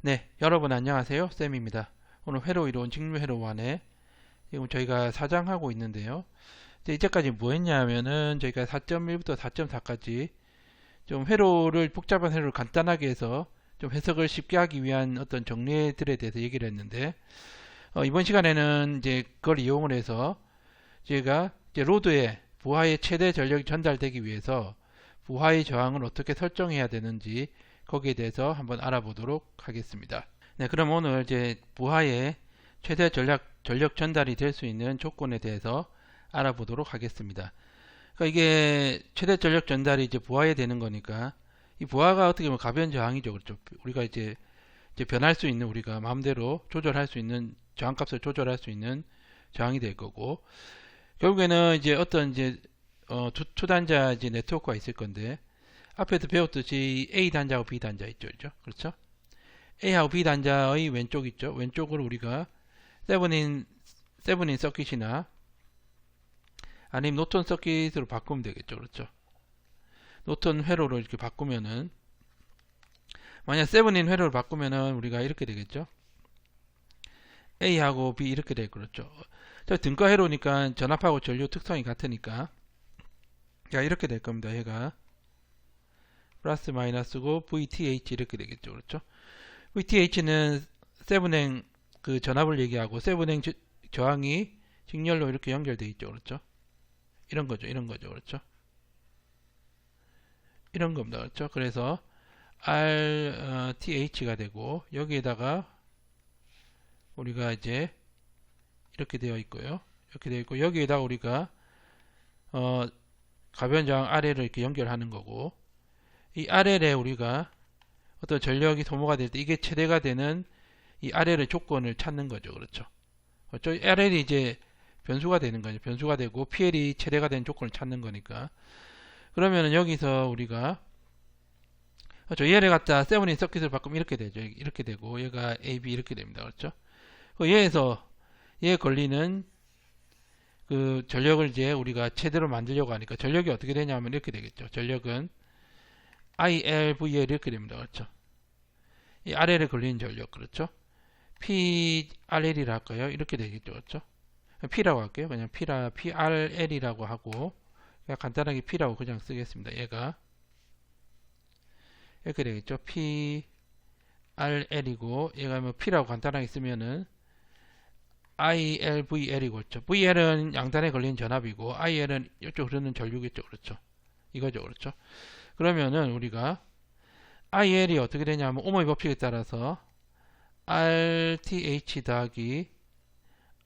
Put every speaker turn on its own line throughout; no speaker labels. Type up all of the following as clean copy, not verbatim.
네, 여러분 안녕하세요. 쌤입니다. 오늘 회로 이론 직류회로 1에 지금 저희가 사장하고 있는데요. 이제까지 뭐 했냐면은 저희가 4.1부터 4.4까지 좀 회로를 복잡한 회로를 간단하게 해서 좀 해석을 쉽게 하기 위한 어떤 정리들에 대해서 얘기를 했는데 이번 시간에는 이제 그걸 이용을 해서 저희가 이제 로드에 부하의 최대 전력이 전달되기 위해서 부하의 저항을 어떻게 설정해야 되는지 거기에 대해서 한번 알아보도록 하겠습니다. 네, 그럼 오늘 이제 부하의 최대 전력 전달이 될 수 있는 조건에 대해서 알아보도록 하겠습니다. 그러니까 이게 최대 전력 전달이 이제 부하에 되는 거니까 이 부하가 어떻게 보면 가변 저항이죠. 그렇죠. 우리가 이제 변할 수 있는 우리가 마음대로 조절할 수 있는 저항값을 조절할 수 있는 저항이 될 거고 결국에는 이제 어떤 이제 두 단자 이제 네트워크가 있을 건데 앞에도 배웠듯이 A 단자하고 B 단자 있죠, 그렇죠? A하고 B 단자의 왼쪽 있죠. 왼쪽으로 우리가 세븐인 서킷이나 아니면 노턴 서킷으로 바꾸면 되겠죠, 그렇죠? 노턴 회로를 이렇게 바꾸면은 만약 세븐인 회로를 바꾸면은 우리가 이렇게 되겠죠. A하고 B 이렇게 될 그렇죠. 등가 회로니까 전압하고 전류 특성이 같으니까 자 이렇게 될 겁니다. 얘가 플러스 마이너스고 VTH 이렇게 되겠죠. 그렇죠? VTH는 세븐행 그 전압을 얘기하고 세븐행 저항이 직렬로 이렇게 연결되어 있죠. 그렇죠? 이런 거죠. 그렇죠? 이런 겁니다. 그렇죠? 그래서 RTH가 되고 여기에다가 우리가 이제 이렇게 되어 있고요. 이렇게 되어 있고 여기에다가 우리가 가변 저항 RL을 이렇게 연결하는 거고 이 RL에 우리가 어떤 전력이 소모가 될 때 이게 최대가 되는 이 RL의 조건을 찾는 거죠. 그렇죠? 그렇죠? RL이 이제 변수가 되는 거죠. 변수가 되고 PL이 최대가 되는 조건을 찾는 거니까. 그러면은 여기서 우리가 그렇죠? 얘를 갖다 세븐인 서킷을 바꾸면 이렇게 되죠. 이렇게 되고 얘가 AB 이렇게 됩니다. 그렇죠? 얘에서 얘에 걸리는 그 전력을 이제 우리가 최대로 만들려고 하니까 전력이 어떻게 되냐면 이렇게 되겠죠. 전력은 ILVL 이렇게 됩니다. 그렇죠? 이 RL에 걸리는 전력 그렇죠? PRL이라 할까요? 이렇게 되겠죠. 그렇죠? P라고 할게요. 그냥 PRL이라고 하고 그냥 간단하게 P라고 그냥 쓰겠습니다. 얘가 이렇게 되겠죠. PRL이고 얘가 뭐 P라고 간단하게 쓰면은 ILVL이고 그렇죠. VL은 양단에 걸리는 전압이고 IL은 이쪽 흐르는 전류겠죠. 그렇죠. 이거죠. 그렇죠. 그러면은 우리가 IL이 어떻게 되냐면 오모의 법칙에 따라서 RTH 더하기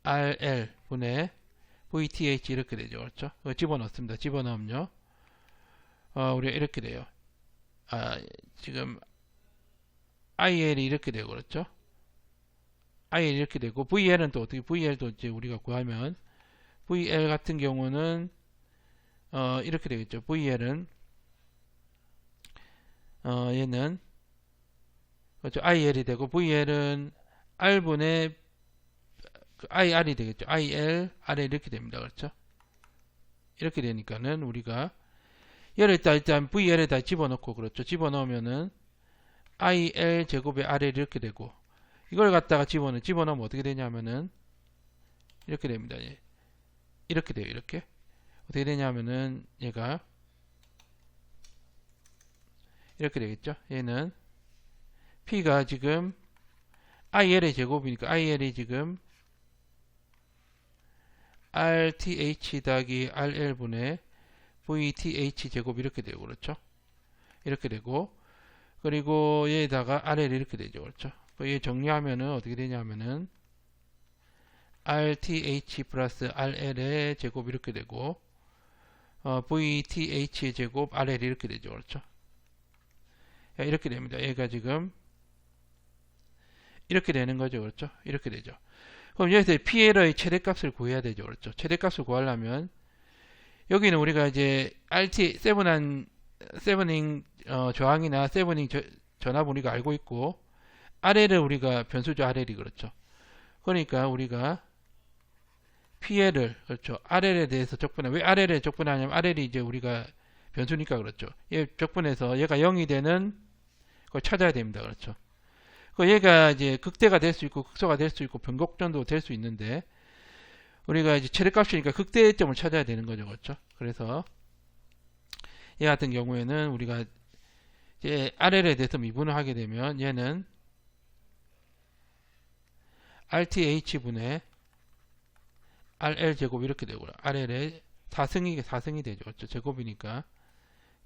RL 분의 VTH 이렇게 되죠. 그렇죠? 집어넣습니다. 집어넣으면요. 우리가 이렇게 돼요. 지금 IL이 이렇게 되고 그렇죠? IL이 이렇게 되고 VL은 또 어떻게 VL도 이제 우리가 구하면 VL 같은 경우는 이렇게 되겠죠. VL은 얘는 그렇죠. IL이 되고 VL은 R분의 IR이 되겠죠. IL, RL 이렇게 됩니다. 그렇죠? 이렇게 되니까는 우리가 얘를 일단 VL에다 집어넣고 그렇죠. 집어넣으면은 IL 제곱의 RL 이렇게 되고 이걸 갖다가 집어넣으면 어떻게 되냐면은 이렇게 됩니다. 이렇게 돼요. 이렇게 어떻게 되냐면은 얘가 이렇게 되겠죠. 얘는 P가 지금 IL의 제곱이니까 IL이 지금 RTH 더하기 RL분의 VTH 제곱 이렇게 되고 그렇죠. 이렇게 되고 그리고 얘에다가 RL 이렇게 되죠. 그렇죠. 얘 정리하면은 어떻게 되냐면은 RTH 플러스 RL의 제곱 이렇게 되고 VTH의 제곱 RL 이렇게 되죠. 그렇죠. 이렇게 됩니다. 얘가 지금 이렇게 되는 거죠. 그렇죠. 이렇게 되죠. 그럼 여기서 PL의 최대값을 구해야 되죠. 그렇죠. 최대값을 구하려면 여기는 우리가 이제 세븐잉 저항이나 세븐잉 전압 우리가 알고 있고 RL을 우리가 변수죠. RL이 그렇죠. 그러니까 우리가 PL을 그렇죠. RL에 대해서 적분해. 왜 RL에 적분하냐면 RL이 이제 우리가 변수니까 그렇죠. 얘 적분해서 얘가 0이 되는 걸 찾아야 됩니다. 그렇죠. 그 얘가 이제 극대가 될 수 있고 극소가 될 수 있고 변곡점도 될 수 있는데 우리가 이제 최대값이니까 극대점을 찾아야 되는 거죠. 그렇죠? 그래서 얘 같은 경우에는 우리가 이제 RL에 대해서 미분을 하게 되면 얘는 RTH분의 RL 제곱 이렇게 되고요. RL의 4승이 되죠. 그렇죠? 제곱이니까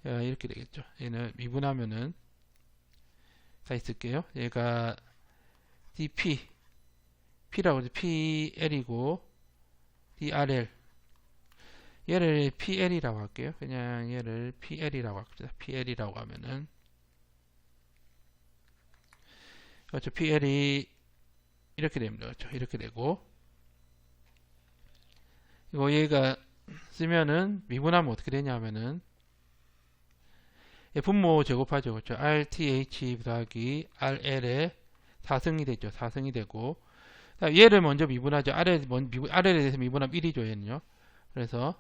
이렇게 되겠죠. 얘는 미분하면은 다시 쓸게요. 얘가 P라고 하죠. PL이고 DRL 얘를 PL이라고 할게요. 그냥 얘를 PL이라고 합시다. PL이라고 하면은 그렇죠. PL이 이렇게 됩니다. 그렇죠. 이렇게 되고 이거 얘가 쓰면은 미분하면 어떻게 되냐면은 분모 제곱하죠. 그렇죠. RTH 더하기 RL에 4승이 되죠. 4승이 되고 얘를 먼저 미분하죠. RL에 대해서 미분하면 1이죠. 얘는요. 그래서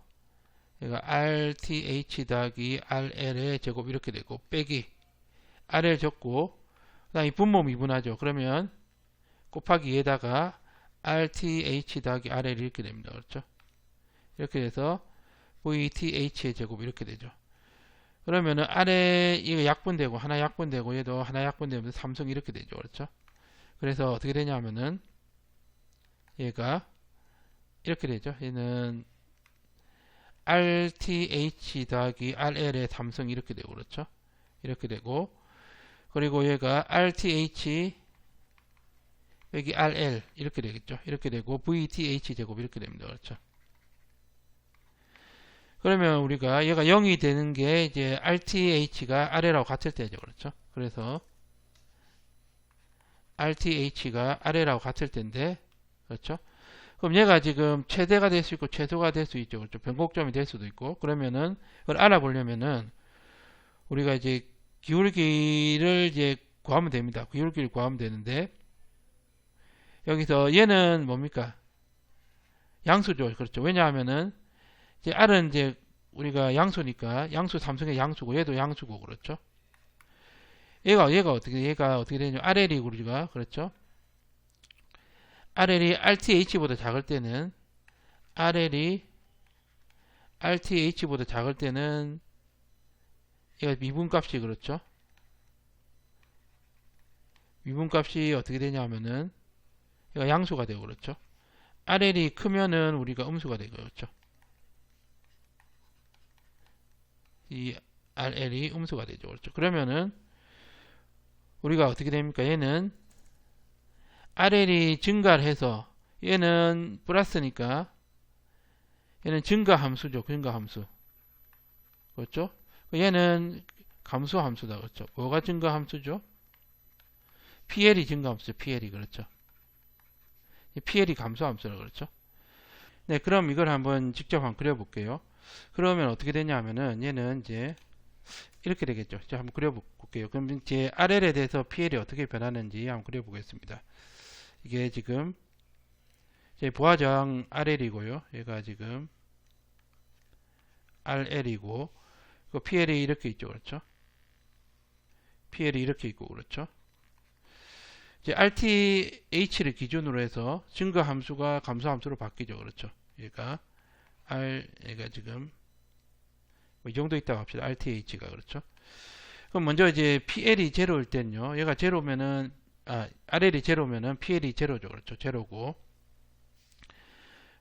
얘가 RTH 더하기 RL의 제곱 이렇게 되고 빼기 RL 적고 그다음에 분모 미분하죠. 그러면 곱하기 에다가 RTH 더하기 RL 이렇게 됩니다. 그렇죠? 이렇게 돼서 VTH의 제곱 이렇게 되죠. 그러면은 아래 이거 약분되고 하나 약분되고 얘도 하나 약분되면서 삼성 이렇게 되죠. 그렇죠? 그래서 어떻게 되냐면은 얘가 이렇게 되죠. 얘는 RTH 더하기 RL의 삼성 이렇게 되고 그렇죠? 이렇게 되고 그리고 얘가 RTH 여기 RL 이렇게 되겠죠. 이렇게 되고 VTH 제곱 이렇게 됩니다. 그렇죠? 그러면 우리가 얘가 0이 되는 게 이제 RTH가 RL하고 같을 때죠. 그렇죠? 그래서 RTH가 RL하고 같을 때인데 그렇죠? 그럼 얘가 지금 최대가 될 수 있고 최소가 될 수 있죠. 그렇죠? 변곡점이 될 수도 있고 그러면은 그걸 알아보려면은 우리가 이제 기울기를 이제 구하면 됩니다. 기울기를 구하면 되는데 여기서 얘는 뭡니까? 양수죠. 그렇죠? 왜냐하면은 이제 R은 이제 우리가 양수니까 양수 삼성의 양수고 얘도 양수고 그렇죠? 얘가 어떻게 되냐? RL이 우리가 그렇죠? RL이 RTH보다 작을 때는 RL이 RTH보다 작을 때는 얘가 미분값이 그렇죠? 미분값이 어떻게 되냐면은 얘가 양수가 되고 그렇죠? RL이 크면은 우리가 음수가 되고 그렇죠? 이 RL이 음수가 되죠. 그렇죠? 그러면은 우리가 어떻게 됩니까? 얘는 RL이 증가를 해서 얘는 플러스니까 얘는 증가함수죠. 증가함수. 그렇죠? 얘는 감소함수다. 그렇죠? 뭐가 증가함수죠? PL이 증가함수죠. PL이 그렇죠? PL이 감소함수라 그렇죠? 네, 그럼 이걸 한번 직접 한번 그려볼게요. 그러면 어떻게 되냐면은 얘는 이제 이렇게 되겠죠. 자, 한번 그려볼게요. 그럼 이제 RL에 대해서 PL이 어떻게 변하는지 한번 그려보겠습니다. 이게 지금 제 부하장 RL이고요. 얘가 지금 RL이고 그 PL이 이렇게 있죠. 그렇죠? PL이 이렇게 있고 그렇죠? 이제 RTH를 기준으로 해서 증가 함수가 감소 함수로 바뀌죠. 그렇죠? 얘가 지금 이 정도 있다고 합시다. RTH가 그렇죠? 그럼 먼저 이제 PL이 제로일 때는요. 얘가 제로면은 RL이 제로면은 PL이 제로죠. 그렇죠? 제로고.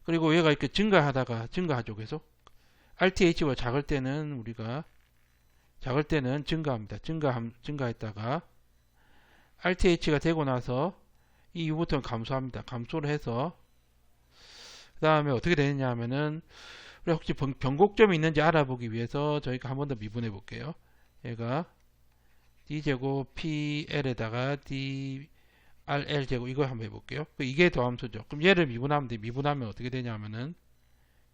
그리고 얘가 이렇게 증가하죠. 계속. RTH보다 작을 때는 증가합니다. 증가했다가 RTH가 되고 나서 이 U부터는 감소합니다. 감소를 해서 그 다음에 어떻게 되느냐 하면은 우리 혹시 변곡점이 있는지 알아보기 위해서 저희가 한 번 더 미분해 볼게요. 얘가 D제곱 PL에다가 DRL제곱 이거 한번 해볼게요. 이게 더함수죠. 그럼 얘를 미분하면 돼. 미분하면 어떻게 되냐면은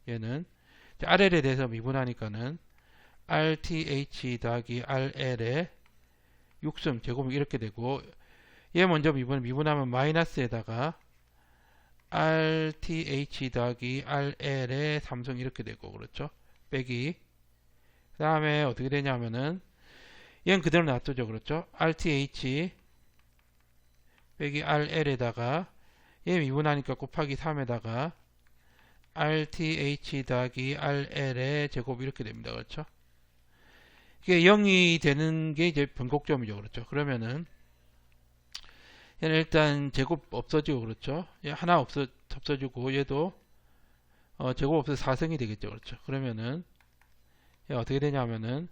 얘는 RL에 대해서 미분하니까는 RTH 더하기 RL의 6승 제곱이 이렇게 되고 얘 먼저 미분하면 마이너스에다가 RTH 더하기 RL의 3승 이렇게 되고 그렇죠? 빼기 그 다음에 어떻게 되냐면은 얘는 그대로 놔두죠. 그렇죠? RTH 빼기 RL에다가 얘 미분하니까 곱하기 3에다가 RTH 더하기 RL의 제곱 이렇게 됩니다. 그렇죠? 이게 0이 되는 게 이제 변곡점이죠. 그렇죠? 그러면은 얘는 일단 제곱 없어지고 그렇죠? 얘 하나 없어지고 얘도 제곱 없어서 4승이 되겠죠. 그렇죠? 그러면은 얘가 어떻게 되냐면은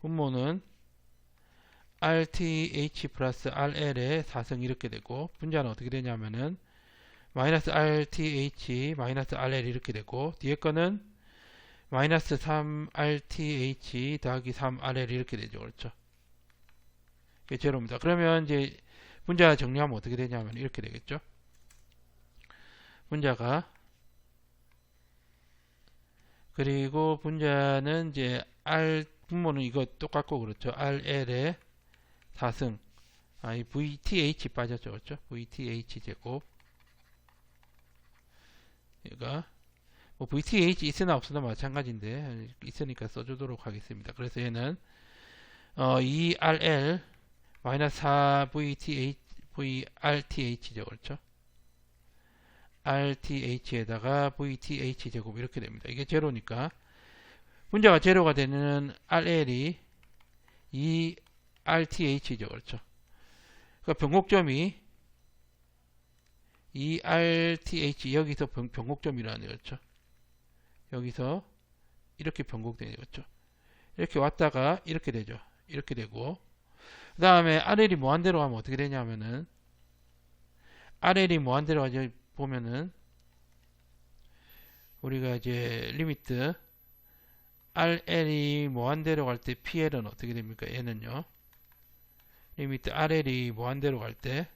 분모는 RTH 플러스 RL의 4승 이렇게 되고 분자는 어떻게 되냐면은 마이너스 RTH 마이너스 RL 이렇게 되고 뒤에 거는 마이너스 3RTH 더하기 3RL 이렇게 되죠. 그렇죠? 이게 제로입니다. 그러면 이제 분자 정리하면 어떻게 되냐면 이렇게 되겠죠. 분자가 그리고 분자는 이제 R 분모는 이거 똑같고 그렇죠. RL의 4승 이 VTH 빠졌죠. 그렇죠? VTH 제곱 얘가 뭐 VTH 있으나 없으나 마찬가지인데 있으니까 써주도록 하겠습니다. 그래서 얘는 2RL 마이너스 4VTH VRTH죠. 그렇죠? RTH에다가 VTH 제곱 이렇게 됩니다. 이게 제로니까 분자가 제로가 되는 RL이 2RTH죠. 그렇죠? 그러니까 변곡점이 2RTH 여기서 변곡점이라는 거죠. 여기서 이렇게 변곡되는 거죠. 이렇게 왔다가 이렇게 되죠. 이렇게 되고 그 다음에 RL이 무한대로 하면 어떻게 되냐면은 RL이 무한대로 하죠. 보면은 우리가 이제 리미트 RL이 무한대로 갈 때 PL은 어떻게 됩니까? 얘는요. 리미트 RL이 무한대로 갈 때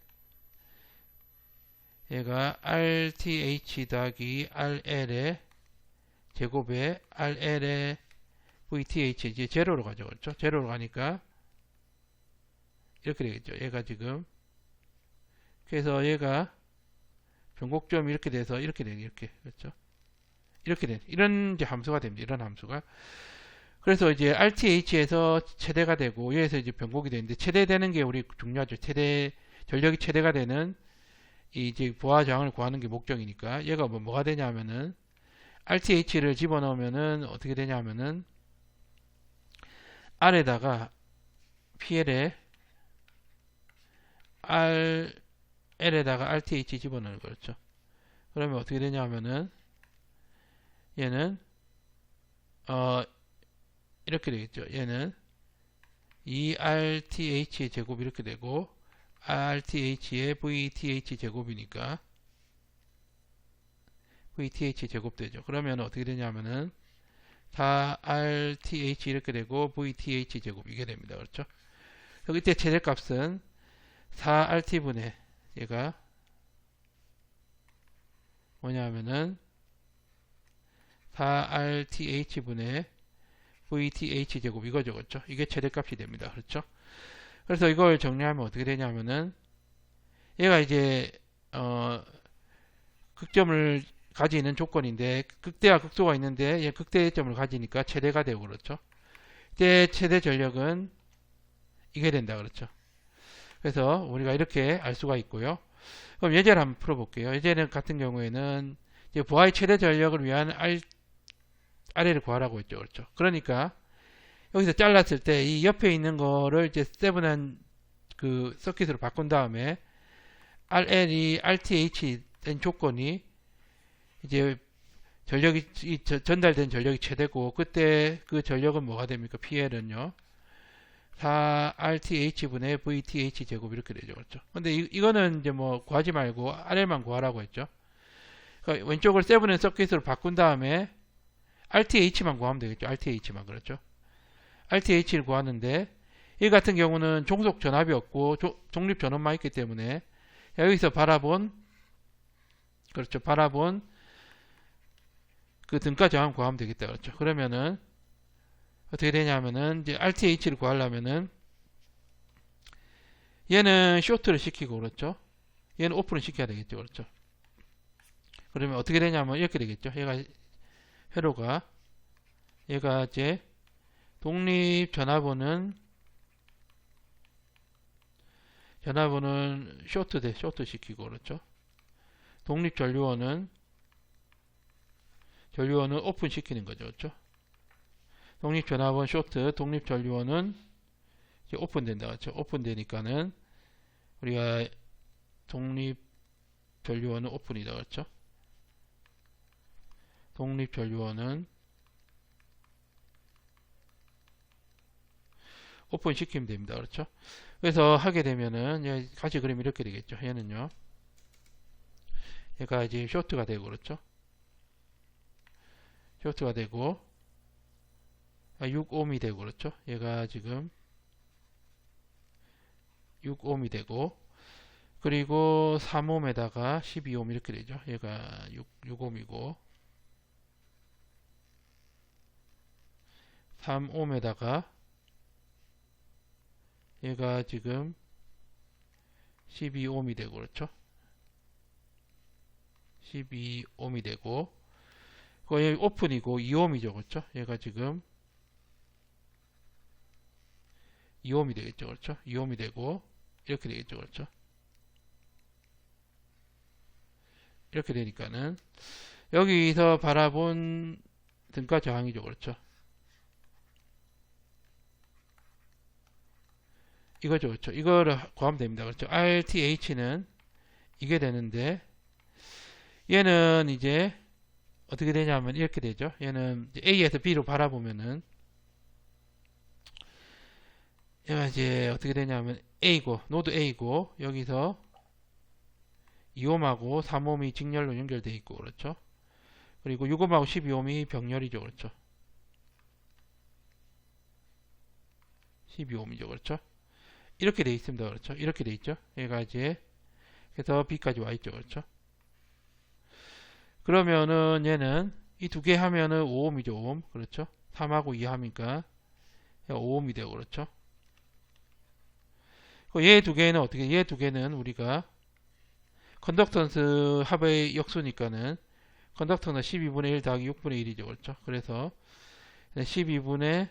얘가 RTH 더하기 RL의 제곱에 RL의 VTH 이제 제로로 가죠. 그렇죠? 제로로 가니까 이렇게 되겠죠. 얘가 지금 그래서 얘가 변곡점이 이렇게 돼서 이렇게 되는 이렇게 그렇죠? 이렇게 된 이런 이제 함수가 됩니다. 이런 함수가 그래서 이제 RTH에서 최대가 되고 여기서 이제 변곡이 되는데 최대되는 게 우리 중요하죠. 최대 전력이 최대가 되는 이제 부하 저항을 구하는 게 목적이니까 얘가 뭐가 되냐면은 RTH를 집어넣으면은 어떻게 되냐면은 R에다가 PL에 RL에다가 RTH 집어넣는 거죠. 그러면 어떻게 되냐면은 얘는 이렇게 되겠죠. 얘는 2RTH 제곱 이렇게 되고 RTH의 VTH 제곱이니까 VTH 제곱 되죠. 그러면 어떻게 되냐면은 4RTH 이렇게 되고 VTH 제곱 이게 됩니다. 그렇죠? 여기 때 최대값은 4RT분의 얘가 뭐냐면은 4RTH분의 VTH 제곱 이거죠. 그렇죠? 이게 최대값이 됩니다. 그렇죠? 그래서 이걸 정리하면 어떻게 되냐면은 얘가 이제 극점을 가지는 조건인데 극대와 극소가 있는데 얘 극대점을 가지니까 최대가 되고 그렇죠. 이때 최대 전력은 이게 된다 그렇죠. 그래서 우리가 이렇게 알 수가 있고요. 그럼 예제를 한번 풀어볼게요. 예제는 같은 경우에는 이제 부하의 최대 전력을 위한 R를 구하라고 했죠. 그렇죠. 그러니까 여기서 잘랐을 때 이 옆에 있는 거를 이제 세븐한 그 서킷으로 바꾼 다음에 RL이 RTH 된 조건이 이제 전력이 전달된 전력이 최대고 그때 그 전력은 뭐가 됩니까? PL은요. 4RTH분의 VTH 제곱 이렇게 되죠. 그렇죠? 근데 이거는 이제 뭐 구하지 말고 RL만 구하라고 했죠. 그러니까 왼쪽을 세븐앤 서킷으로 바꾼 다음에 RTH만 구하면 되겠죠. RTH만 그렇죠. RTH를 구하는데 이 같은 경우는 종속 전압이 없고 독립 전원만 있기 때문에 여기서 바라본 그렇죠. 바라본 그 등가 저항 구하면 되겠다. 그렇죠. 그러면은 어떻게 되냐면은 이제 RTH를 구하려면은 얘는 쇼트를 시키고 그렇죠. 얘는 오픈을 시켜야 되겠죠. 그렇죠. 그러면 어떻게 되냐면 이렇게 되겠죠. 얘가 회로가 얘가 이제 독립 전압원은 전압은 쇼트 시키고 그렇죠. 독립 전류원은 오픈 시키는 거죠. 그렇죠. 독립 전압은 쇼트, 독립 전류원은 이제 오픈된다. 그렇죠. 오픈되니까는 우리가 독립 전류원은 오픈이다. 그렇죠. 독립 전류원은 오픈 시키면 됩니다. 그렇죠. 그래서 하게 되면은 같이 그림 이렇게 되겠죠. 얘는요. 얘가 이제 쇼트가 되고 그렇죠. 쇼트가 되고 6ohm이 되고 그렇죠. 얘가 지금 6ohm이 되고 그리고 3ohm에다가 12ohm 이렇게 되죠. 얘가 6ohm이고 3ohm에다가 얘가 지금 12ohm이 되고 그렇죠. 12ohm이 되고 여기 오픈이고 2ohm이죠. 그렇죠. 얘가 지금 2ohm이 되겠죠. 그렇죠. 2ohm이 되고 이렇게 되겠죠. 그렇죠. 이렇게 되니까는 여기서 바라본 등가 저항이죠. 그렇죠. 이거죠. 그렇죠. 이거를 구하면 됩니다. 그렇죠. RTH는 이게 되는데 얘는 이제 어떻게 되냐면 이렇게 되죠. 얘는 A에서 B로 바라보면은 얘가 이제 어떻게 되냐면 A고 노드 A고 여기서 2ohm하고 3ohm이 직렬로 연결되어 있고 그렇죠. 그리고 6ohm하고 12ohm이 병렬이죠. 그렇죠. 12ohm이죠. 그렇죠. 이렇게 되어 있습니다. 그렇죠. 이렇게 되어 있죠. 얘가 이제 그래서 B까지 와 있죠. 그렇죠. 그러면은 얘는 이 두 개 하면은 5ohm이죠. 5ohm. 그렇죠. 3하고 2 하니까 5ohm이 되고 그렇죠. 얘 두 개는 어떻게? 얘 두 개는 우리가 컨덕턴스 합의 역수니까는 컨덕턴은 12분의 1 더하기 6분의 1이죠. 그렇죠. 그래서 12분의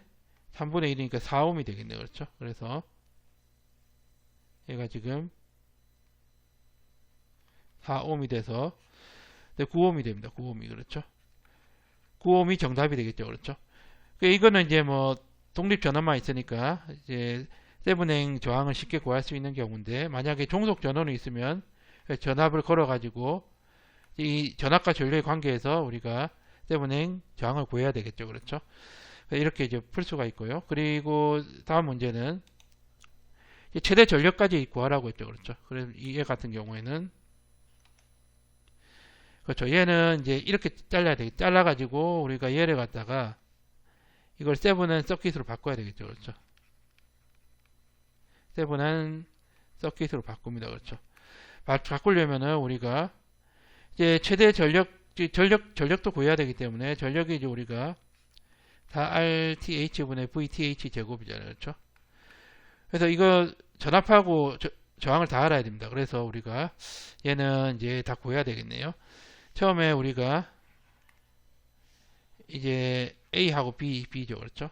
3분의 1이니까 4ohm이 되겠네요. 그렇죠. 그래서 얘가 지금 4ohm이 돼서 9ohm이 됩니다. 9ohm이 그렇죠. 9ohm이 정답이 되겠죠. 그렇죠. 이거는 이제 뭐 독립 전압만 있으니까 이제 세븐행 저항을 쉽게 구할 수 있는 경우인데 만약에 종속 전원이 있으면 전압을 걸어 가지고 이 전압과 전류의 관계에서 우리가 세븐행 저항을 구해야 되겠죠. 그렇죠. 이렇게 이제 풀 수가 있고요. 그리고 다음 문제는 최대 전력까지 구하라고 했죠. 그렇죠. 그래서 얘 같은 경우에는 그렇죠. 얘는 이제 이렇게 잘라야 되겠죠. 잘라가지고 우리가 얘를 갖다가 이걸 세븐한 서킷으로 바꿔야 되겠죠. 그렇죠. 세븐한 서킷으로 바꿉니다. 그렇죠. 바꾸려면은 우리가 이제 최대 전력도 구해야 되기 때문에 전력이 이제 우리가 다 RTH분의 VTH 제곱이잖아요. 그렇죠. 그래서 이거 전압하고 저항을 다 알아야 됩니다. 그래서 우리가 얘는 이제 다 구해야 되겠네요. 처음에 우리가 이제 A하고 B죠. 그렇죠?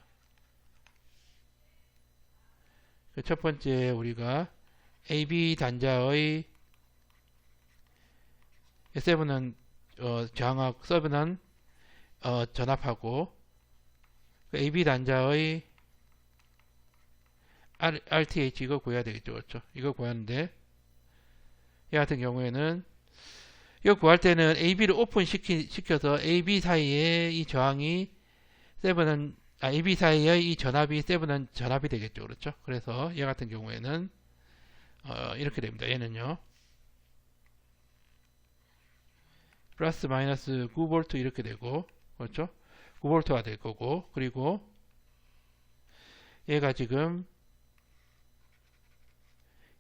첫 번째 우리가 AB 단자의 세븐은 저항하고 서브는 전압하고 AB 단자의 RTH 이거 구해야 되겠죠. 그렇죠? 이거 구하는데 이 같은 경우에는 이거 구할 때는 AB를 오픈 시켜서 AB 사이에 이 저항이 세븐은 AB 사이의 이 전압이 세븐은 전압이 되겠죠. 그렇죠? 그래서 얘 같은 경우에는 이렇게 됩니다. 얘는요. 플러스 마이너스 9V 이렇게 되고 그렇죠? 9V가 될 거고 그리고 얘가 지금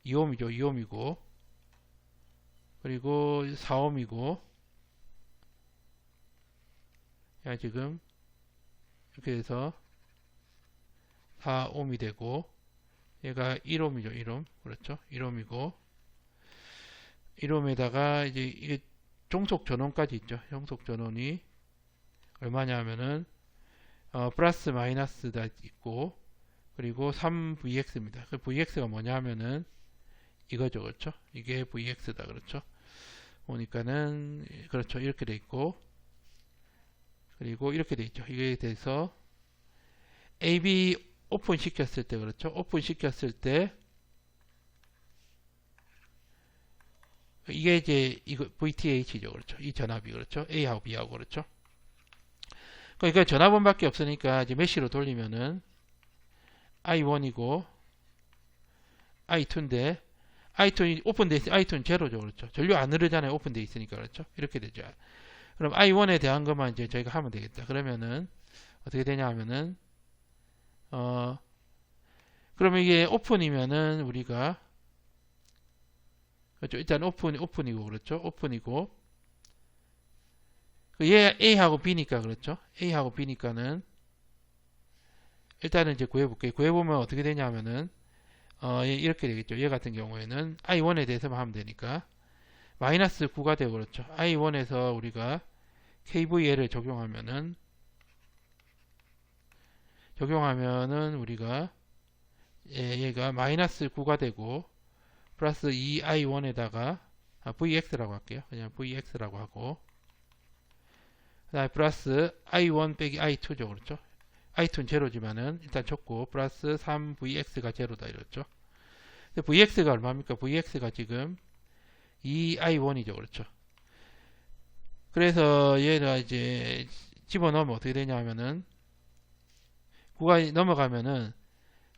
2ohm이죠. 2ohm이고 그리고 4ohm이고 야 지금 이렇게 해서 4ohm이 되고 얘가 1ohm이죠. 1ohm 그렇죠. 1ohm이고 1ohm에다가 이제 이게 종속 전원까지 있죠. 종속 전원이 얼마냐 하면은 플러스 마이너스 다 있고 그리고 3VX입니다. 그 VX가 뭐냐 하면은 이거죠. 그렇죠? 이게 Vx다. 그렇죠? 보니까는 그렇죠. 이렇게 돼 있고 그리고 이렇게 돼 있죠. 이게 돼서 AB 오픈 시켰을 때 그렇죠? 오픈 시켰을 때 이게 이제 이거 VTH죠. 그렇죠? 이 전압이 그렇죠? A하고 B하고 그렇죠? 그러니까 전압원밖에 없으니까 이제 메시로 돌리면은 I1이고 I2인데 I2는 오픈돼 있으니 I2는 제로죠. 그렇죠? 전류 안 흐르잖아요. 오픈돼 있으니까 그렇죠? 이렇게 되죠. 그럼 I1에 대한 것만 이제 저희가 하면 되겠다. 그러면은 어떻게 되냐 하면은 그러면 이게 오픈이면은 우리가 그렇죠? 일단 오픈이고 그렇죠? 오픈이고 얘 A하고 B니까 그렇죠? A하고 B니까는 일단은 이제 구해볼게요. 구해보면 어떻게 되냐면은 이렇게 되겠죠. 얘 같은 경우에는 I1에 대해서만 하면 되니까 마이너스 9가 되고 그렇죠. I1에서 우리가 KVL을 적용하면은 우리가 얘가 마이너스 9가 되고 플러스 2I1에다가 VX라고 할게요. 그냥 VX라고 하고 그 다음에 플러스 I1 빼기 I2죠. 그렇죠? I2는 제로지만은 일단 쳤고 플러스 3VX가 제로다 이렇죠. 근데 VX가 얼마입니까? VX가 지금 2I1이죠. 그렇죠? 그래서 얘가 이제 집어넣으면 어떻게 되냐 하면은 9가 넘어가면은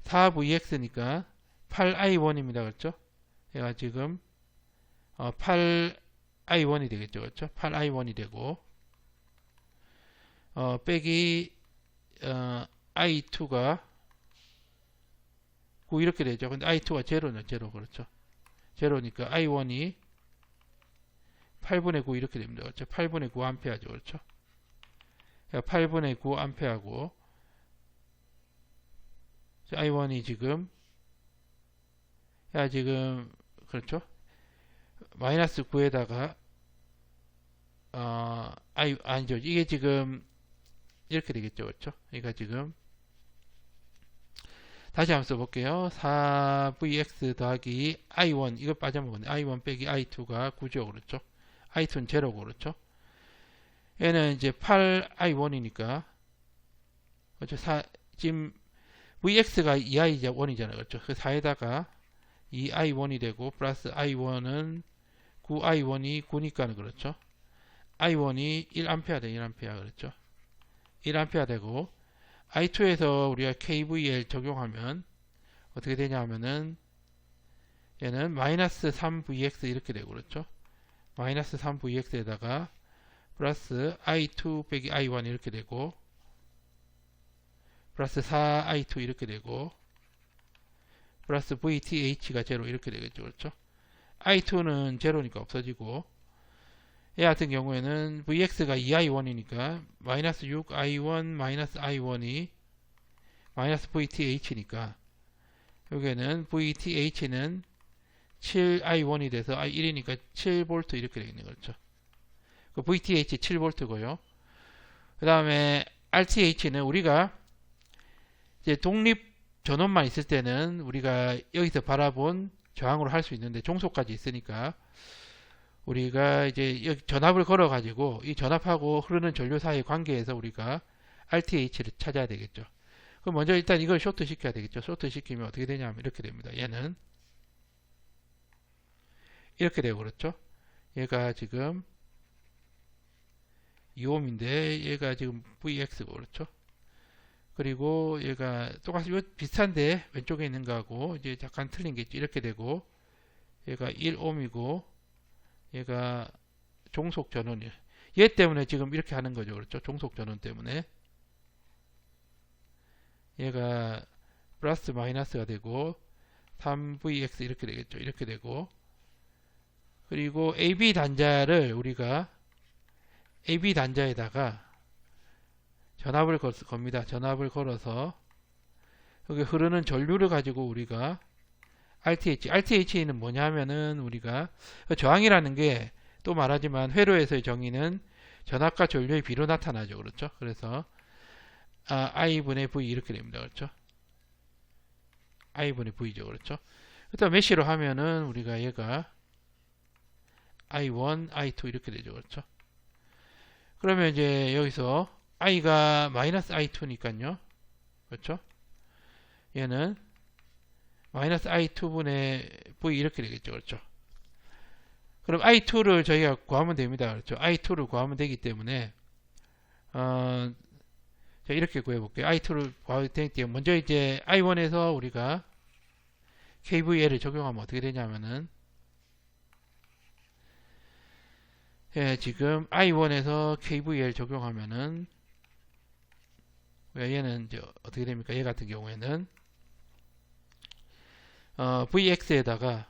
4VX니까 8I1입니다. 그렇죠? 얘가 지금 8I1이 되겠죠. 그렇죠? 8I1이 되고 빼기 I2가 9 이렇게 되죠. 근데 I2가 제로는 제로 그렇죠. 제로니까 I1이 8분의 9 이렇게 됩니다. 그렇죠? 8분의 9 암페어죠. 그렇죠? 8분의 9 암페어고 I1이 지금 그렇죠? 마이너스 9에다가 아니죠. 이게 지금 이렇게 되겠죠. 그렇죠? 그러니까 지금 다시 한번 써볼게요. 4VX 더하기 I1 이거 빠져먹었네. I1 빼기 I2가 9죠. 그렇죠? I2는 제로고 그렇죠? 얘는 이제 8I1이니까 그렇죠? 지금 VX가 2I1이잖아요. 그렇죠? 그 4에다가 2I1이 되고 플러스 I1은 9I1이 9니까는 그렇죠? I1이 1A 돼. 1A 그렇죠? 1A 되고 I2에서 우리가 KVL 적용하면 어떻게 되냐 하면은 얘는 마이너스 3VX 이렇게 되고 그렇죠? 마이너스 3VX에다가 플러스 I2 빼기 I1 이렇게 되고 플러스 4I2 이렇게 되고 플러스 VTH가 제로 이렇게 되겠죠. 그렇죠? I2는 제로니까 없어지고 얘 같은 경우에는 VX가 2I1이니까 마이너스 6I1 마이너스 I1이 마이너스 VTH니까 여기에는 VTH는 7I1이 돼서 I1이니까 7V 이렇게 되겠네요. 그렇죠? 그 VTH 7V고요. 그 다음에 RTH는 우리가 이제 독립 전원만 있을 때는 우리가 여기서 바라본 저항으로 할 수 있는데 종속까지 있으니까 우리가 이제 여기 전압을 걸어 가지고 이 전압하고 흐르는 전류 사이의 관계에서 우리가 RTH를 찾아야 되겠죠. 그럼 먼저 일단 이걸 쇼트 시켜야 되겠죠. 쇼트 시키면 어떻게 되냐면 이렇게 됩니다. 얘는 이렇게 되고 그렇죠. 얘가 지금 2ohm인데 얘가 지금 VX고 그렇죠. 그리고 얘가 똑같이 비슷한데 왼쪽에 있는 거하고 이제 약간 틀린 게 있죠. 이렇게 되고 얘가 1ohm이고 얘가 종속 전원이에요. 얘 때문에 지금 이렇게 하는 거죠. 그렇죠? 종속 전원 때문에 얘가 플러스 마이너스가 되고 3VX 이렇게 되겠죠. 이렇게 되고 그리고 AB 단자를 우리가 AB 단자에다가 전압을 겁니다. 전압을 걸어서 여기 흐르는 전류를 가지고 우리가 RTH는 뭐냐면은 우리가 저항이라는 게 또 말하지만 회로에서의 정의는 전압과 전류의 비로 나타나죠. 그렇죠? 그래서 I분의 V 이렇게 됩니다. 그렇죠? I분의 V죠. 그렇죠? 그 그다음 메시로 하면은 우리가 얘가 i1, i2 이렇게 되죠. 그렇죠? 그러면 이제 여기서 i가 마이너스 i2니까요. 그렇죠? 얘는 마이너스 i2분의 v 이렇게 되겠죠. 그렇죠? 그럼 i2를 저희가 구하면 됩니다. 그렇죠? i2를 구하면 되기 때문에 자, 이렇게 구해볼게요. i2를 구하면 되기 때문에 먼저 이제 i1에서 우리가 kvl을 적용하면 어떻게 되냐면은 예, 지금 i1에서 kvl 적용하면은 얘는 이제 어떻게 됩니까? 얘 같은 경우에는 vx에다가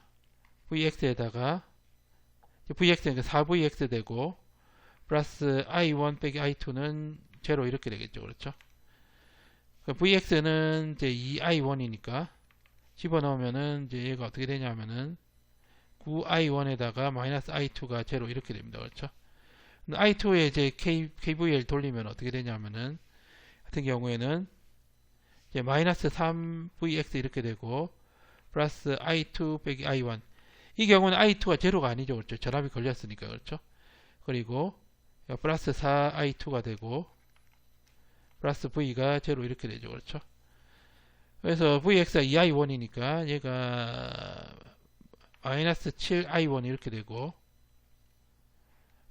vx는 4vx 되고 플러스 i1 빼기 i2는 제로 이렇게 되겠죠. 그렇죠? vx는 이제 2i1이니까 집어넣으면은 이제 얘가 어떻게 되냐면은 9i1에다가 마이너스 i2가 제로 이렇게 됩니다. 그렇죠? i2에 이제 kvl 돌리면 어떻게 되냐면은 같은 경우에는 이제 마이너스 3vx 이렇게 되고 플러스 i2 빼기 i1 이 경우는 i2가 제로가 아니죠. 그렇죠? 전압이 걸렸으니까. 그렇죠? 그리고 플러스 4i2가 되고 플러스 v가 제로 이렇게 되죠. 그렇죠? 그래서 vx가 2i1이니까 얘가 마이너스 7i1 이렇게 되고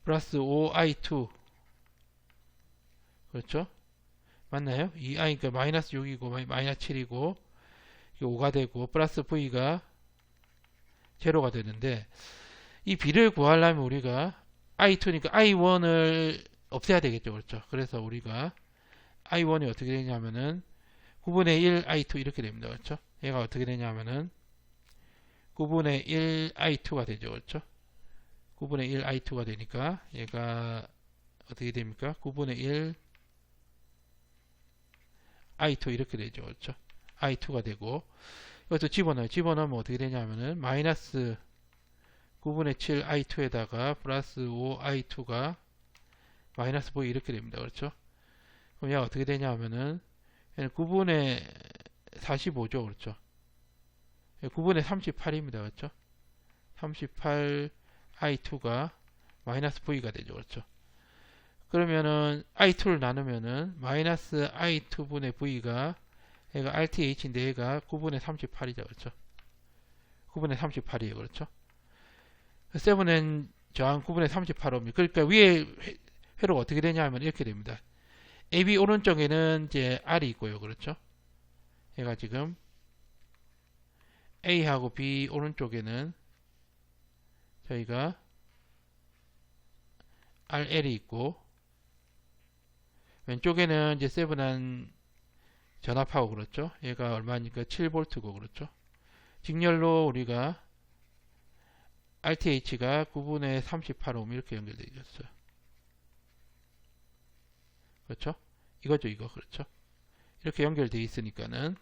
플러스 5i2 그렇죠? 맞나요? 2i 그러니까 마이너스 6이고 마이너스 7이고 5가 되고 플러스 v가 제로가 되는데 이 b를 구하려면 우리가 i2니까 i1을 없애야 되겠죠. 그렇죠? 그래서 우리가 i1이 어떻게 되냐면은 9분의 1 i2 이렇게 됩니다. 그렇죠? 얘가 어떻게 되냐면은 9분의 1 i2가 되죠. 그렇죠? 9분의 1 i2가 되니까 얘가 어떻게 됩니까? 9분의 1 i2 이렇게 되죠. 그렇죠? i2가 되고 이것도 집어넣으면 어떻게 되냐면은 마이너스 9분의 7 i2에다가 플러스 5 i2가 마이너스 5 이렇게 됩니다. 그렇죠? 그럼 얘가 어떻게 되냐면은 9분의 45죠. 그렇죠? 9분의 38입니다. 그렇죠? 38 i2가 마이너스 v가 되죠. 그렇죠? 그러면은 i2를 나누면은 마이너스 i2분의 v가 얘가 rth인데 얘가 9분의 38이죠. 그렇죠? 9분의 38이에요. 그렇죠? 7n 저항 9분의 38옵니다. 그러니까 위에 회로가 어떻게 되냐면 이렇게 됩니다. AB 오른쪽에는 이제 R이 있고요. 그렇죠? 얘가 지금 A하고 B 오른쪽에는 저희가 RL이 있고 왼쪽에는 이제 세븐한 전압하고 그렇죠? 얘가 얼마니까 7V고 그렇죠? 직렬로 우리가 RTH가 9분의 38옴 이렇게 연결되어 있어요. 그렇죠? 이거죠, 이거. 그렇죠? 이렇게 연결되어 있으니까는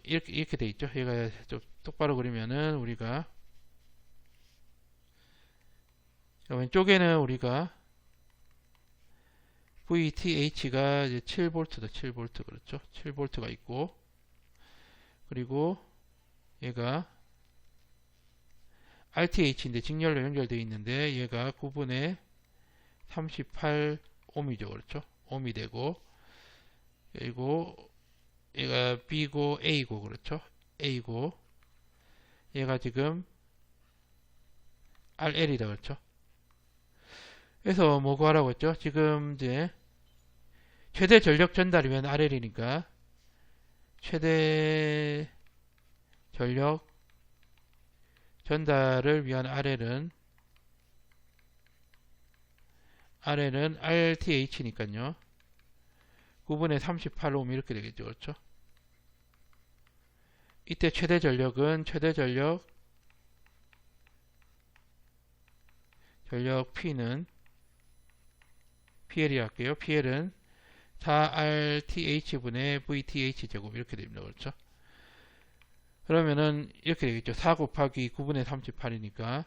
이렇게 돼 있죠. 얘가 좀 똑바로 그리면은 우리가 왼쪽에는 우리가 VTH가 이제 7V다. 7V 그렇죠? 7V가 있고 그리고 얘가 RTH인데 직렬로 연결되어 있는데 얘가 9분의 38옴이죠. 그렇죠? 옴이 되고 그리고 얘가 B고 A고 그렇죠? A고 얘가 지금 RL이다. 그렇죠? 그래서 뭐 구하라고 했죠? 지금 이제 최대 전력 전달이면 RL이니까 최대 전력 전달을 위한 RL은 RTH니까요. 9분의 38옴 이렇게 되겠죠. 그렇죠? 이때 최대 전력은 전력 P는 PL이 할게요. PL은 4RTH분의 VTH 제곱 이렇게 됩니다. 그렇죠? 그러면은 이렇게 되겠죠. 4 곱하기 9분의 38이니까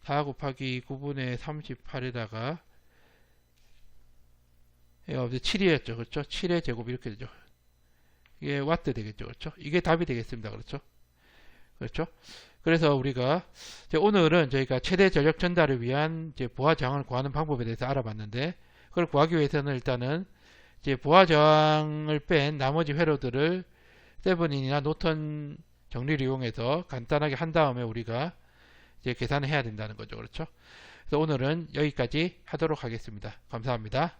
4 곱하기 9분의 38에다가 7이었죠. 그렇죠? 7의 제곱 이렇게 되죠. 이게 와트 되겠죠. 그렇죠? 이게 답이 되겠습니다. 그렇죠? 그렇죠? 그래서 우리가 이제 오늘은 저희가 최대 전력 전달을 위한 이제 부하 저항을 구하는 방법에 대해서 알아봤는데, 그걸 구하기 위해서는 일단은 이제 부하 저항을 뺀 나머지 회로들을 세븐인이나 노턴 정리를 이용해서 간단하게 한 다음에 우리가 이제 계산을 해야 된다는 거죠. 그렇죠? 그래서 오늘은 여기까지 하도록 하겠습니다. 감사합니다.